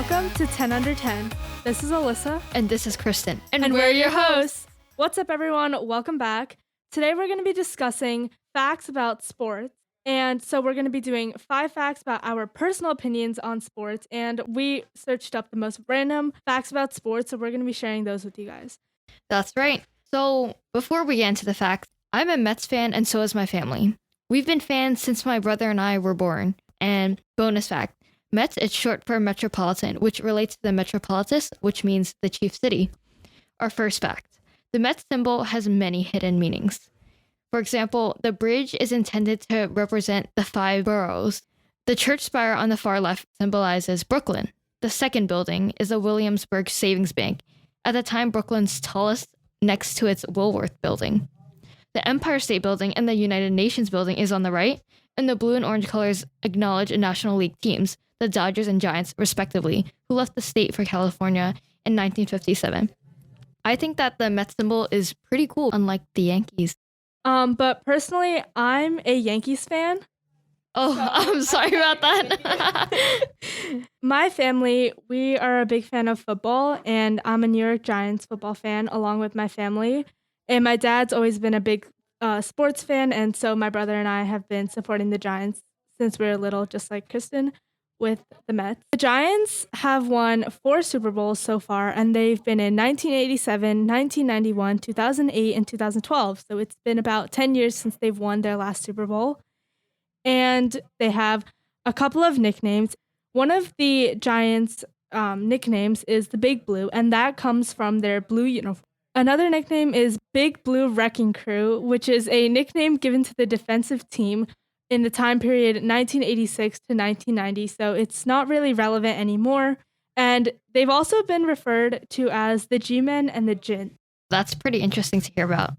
Welcome to 10 Under 10. This is Alyssa. And this is Kristen. And we're your hosts. What's up, everyone? Welcome back. Today we're going to be discussing facts about sports. And so we're going to be doing 5 facts about our personal opinions on sports. And we searched up the most random facts about sports. So we're going to be sharing those with you guys. That's right. So before we get into the facts, I'm a Mets fan and so is my family. We've been fans since my brother and I were born. And bonus fact, Mets is short for Metropolitan, which relates to the Metropolitus, which means the chief city. Our first fact, the Mets symbol has many hidden meanings. For example, the bridge is intended to represent the 5 boroughs. The church spire on the far left symbolizes Brooklyn. The second building is the Williamsburg Savings Bank, at the time Brooklyn's tallest, next to its Woolworth building. The Empire State Building and the United Nations Building is on the right, and the blue and orange colors acknowledge National League teams, the Dodgers and Giants, respectively, who left the state for California in 1957. I think that the Mets symbol is pretty cool, unlike the Yankees. But personally, I'm a Yankees fan. Oh, so I'm sorry about that. My family, we are a big fan of football, and I'm a New York Giants football fan along with my family. And my dad's always been a big sports fan, and so my brother and I have been supporting the Giants since we were little, just like Kristen with the Mets. The Giants have won 4 Super Bowls so far, and they've been in 1987, 1991, 2008, and 2012. So it's been about 10 years since they've won their last Super Bowl. And they have a couple of nicknames. One of the Giants' nicknames is the Big Blue, and that comes from their blue uniform. Another nickname is Big Blue Wrecking Crew, which is a nickname given to the defensive team in the time period 1986 to 1990, so it's not really relevant anymore. And they've also been referred to as the G-Men and the Gin. That's pretty interesting to hear about.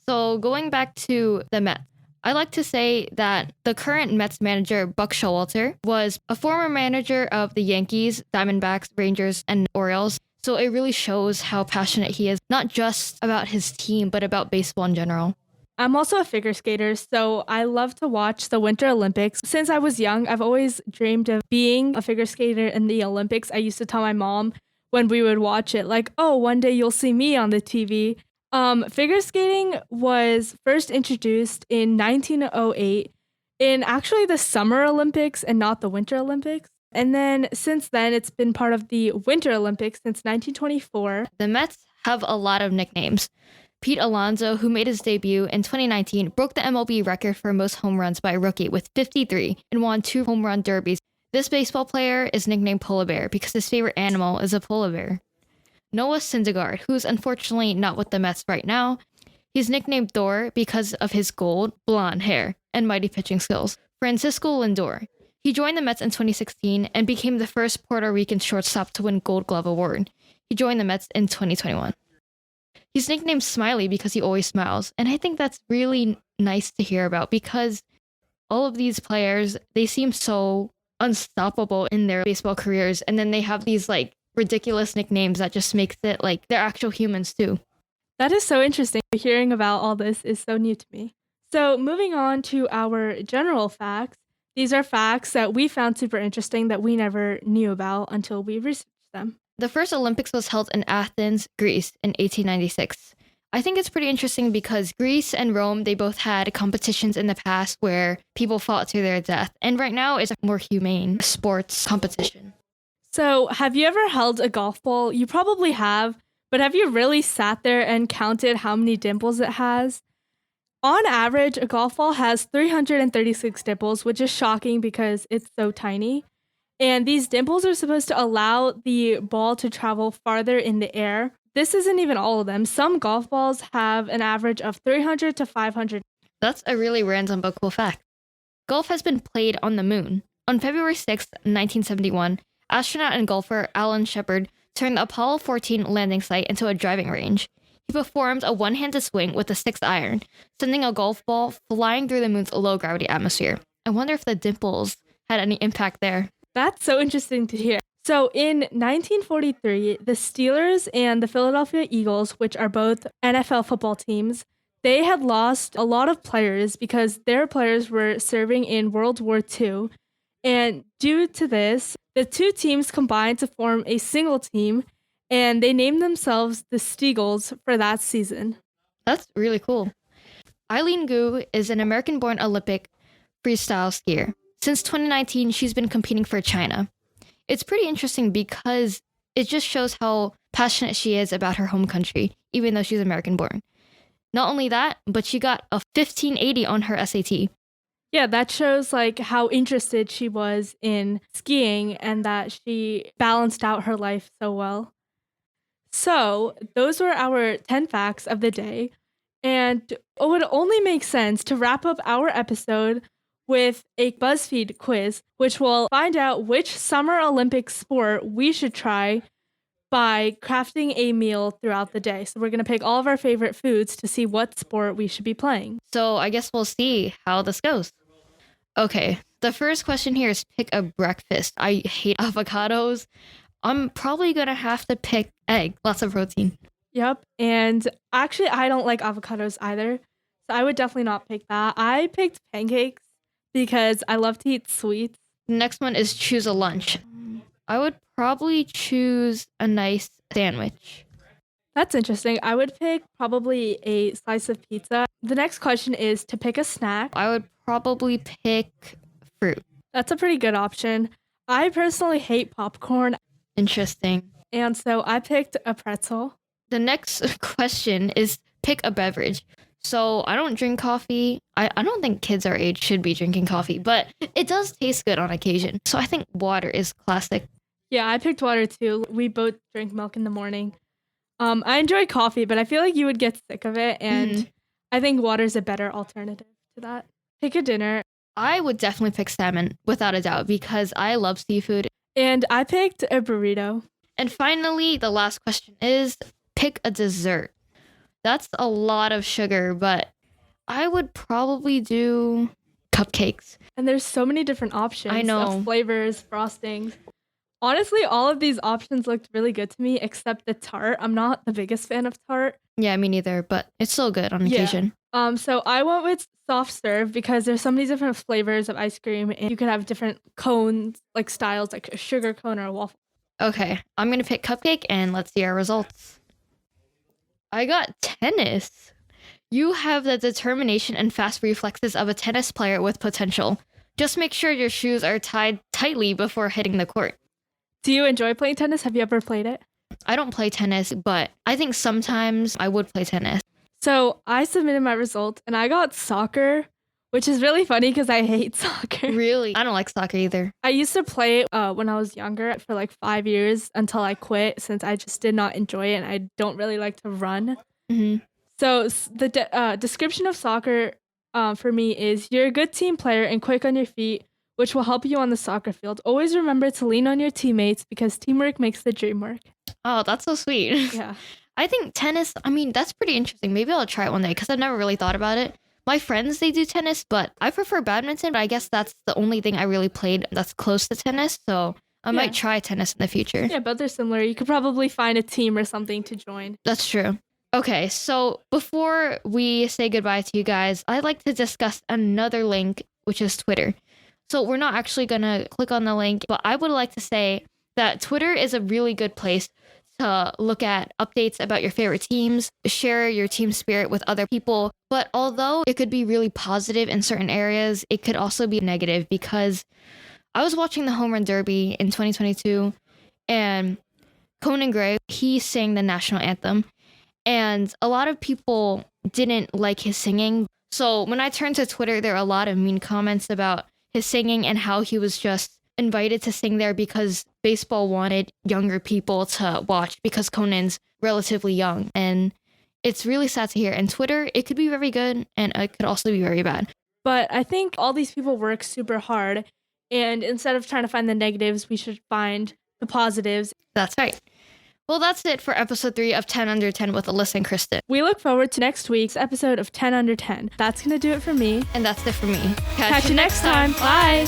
So going back to the Mets, I like to say that the current Mets manager, Buck Showalter, was a former manager of the Yankees, Diamondbacks, Rangers, and Orioles. So it really shows how passionate he is, not just about his team, but about baseball in general. I'm also a figure skater, so I love to watch the Winter Olympics. Since I was young, I've always dreamed of being a figure skater in the Olympics. I used to tell my mom when we would watch it, like, oh, one day you'll see me on the TV. Figure skating was first introduced in 1908 in actually the Summer Olympics and not the Winter Olympics. And then since then, it's been part of the Winter Olympics since 1924. The Mets have a lot of nicknames. Pete Alonso, who made his debut in 2019, broke the MLB record for most home runs by a rookie with 53 and won 2 home run derbies. This baseball player is nicknamed Polar Bear because his favorite animal is a polar bear. Noah Syndergaard, who's unfortunately not with the Mets right now, he's nicknamed Thor because of his gold, blonde hair and mighty pitching skills. Francisco Lindor. He joined the Mets in 2016 and became the first Puerto Rican shortstop to win Gold Glove Award. He joined the Mets in 2021. He's nicknamed Smiley because he always smiles, and I think that's really nice to hear about because all of these players, they seem so unstoppable in their baseball careers, and then they have these like ridiculous nicknames that just makes it like they're actual humans too. That is so interesting. Hearing about all this is so new to me. So moving on to our general facts, these are facts that we found super interesting that we never knew about until we researched them. The first Olympics was held in Athens, Greece in 1896. I think it's pretty interesting because Greece and Rome, they both had competitions in the past where people fought to their death. And right now it's a more humane sports competition. So have you ever held a golf ball? You probably have, but have you really sat there and counted how many dimples it has? On average, a golf ball has 336 dimples, which is shocking because it's so tiny. And these dimples are supposed to allow the ball to travel farther in the air. This isn't even all of them. Some golf balls have an average of 300 to 500. That's a really random but cool fact. Golf has been played on the moon. On February 6, 1971, astronaut and golfer Alan Shepard turned the Apollo 14 landing site into a driving range. He performed a one-handed swing with a 6th iron, sending a golf ball flying through the moon's low-gravity atmosphere. I wonder if the dimples had any impact there. That's so interesting to hear. So in 1943, the Steelers and the Philadelphia Eagles, which are both NFL football teams, they had lost a lot of players because their players were serving in World War II. And due to this, the two teams combined to form a single team, and they named themselves the Steagles for that season. That's really cool. Eileen Gu is an American-born Olympic freestyle skier. Since 2019, she's been competing for China. It's pretty interesting because it just shows how passionate she is about her home country, even though she's American-born. Not only that, but she got a 1580 on her SAT. Yeah, that shows like how interested she was in skiing and that she balanced out her life so well. So, those were our 10 facts of the day. And it would only make sense to wrap up our episode with a BuzzFeed quiz, which will find out which Summer Olympic sport we should try by crafting a meal throughout the day. So we're going to pick all of our favorite foods to see what sport we should be playing. So I guess we'll see how this goes. Okay, the first question here is pick a breakfast. I hate avocados. I'm probably going to have to pick egg. Lots of protein. Yep. And actually, I don't like avocados either. So I would definitely not pick that. I picked pancakes because I love to eat sweets. The next one is choose a lunch. I would probably choose a nice sandwich. That's interesting. I would pick probably a slice of pizza. The next question is to pick a snack. I would probably pick fruit. That's a pretty good option. I personally hate popcorn. Interesting. And so I picked a pretzel. The next question is pick a beverage. So I don't drink coffee. I don't think kids our age should be drinking coffee, but it does taste good on occasion. So I think water is classic. Yeah, I picked water too. We both drink milk in the morning. I enjoy coffee, but I feel like you would get sick of it. And I think water's a better alternative to that. Pick a dinner. I would definitely pick salmon without a doubt because I love seafood. And I picked a burrito. And finally, the last question is pick a dessert. That's a lot of sugar, but I would probably do cupcakes. And there's so many different options. I know. Of flavors, frostings. Honestly, all of these options looked really good to me, except the tart. I'm not the biggest fan of tart. Yeah, me neither, but it's still good on occasion. So I went with soft serve because there's so many different flavors of ice cream, and you could have different cones, like styles, like a sugar cone or a waffle. Okay, I'm going to pick cupcake and let's see our results. I got tennis. You have the determination and fast reflexes of a tennis player with potential. Just make sure your shoes are tied tightly before hitting the court. Do you enjoy playing tennis? Have you ever played it? I don't play tennis, but I think sometimes I would play tennis. So I submitted my results and I got soccer, which is really funny because I hate soccer. Really? I don't like soccer either. I used to play it when I was younger for like 5 years until I quit since I just did not enjoy it and I don't really like to run. Mm-hmm. So the description of soccer for me is you're a good team player and quick on your feet, which will help you on the soccer field. Always remember to lean on your teammates because teamwork makes the dream work. Oh, that's so sweet. Yeah. I think tennis, that's pretty interesting. Maybe I'll try it one day because I've never really thought about it. My friends, they do tennis, but I prefer badminton. But I guess that's the only thing I really played that's close to tennis. So I might try tennis in the future. Yeah, but they're similar. You could probably find a team or something to join. That's true. Okay, so before we say goodbye to you guys, I'd like to discuss another link, which is Twitter. So we're not actually going to click on the link, but I would like to say that Twitter is a really good place to look at updates about your favorite teams, share your team spirit with other people. But although it could be really positive in certain areas, it could also be negative because I was watching the Home Run Derby in 2022 and Conan Gray, he sang the national anthem and a lot of people didn't like his singing. So when I turned to Twitter, there are a lot of mean comments about his singing and how he was just invited to sing there because baseball wanted younger people to watch because Conan's relatively young. And it's really sad to hear. And Twitter, it could be very good and it could also be very bad. But I think all these people work super hard. And instead of trying to find the negatives, we should find the positives. That's right. Well, that's it for episode 3 of 10 Under 10 with Alyssa and Kristen. We look forward to next week's episode of 10 Under 10. That's going to do it for me. And that's it for me. Catch you next time. Bye.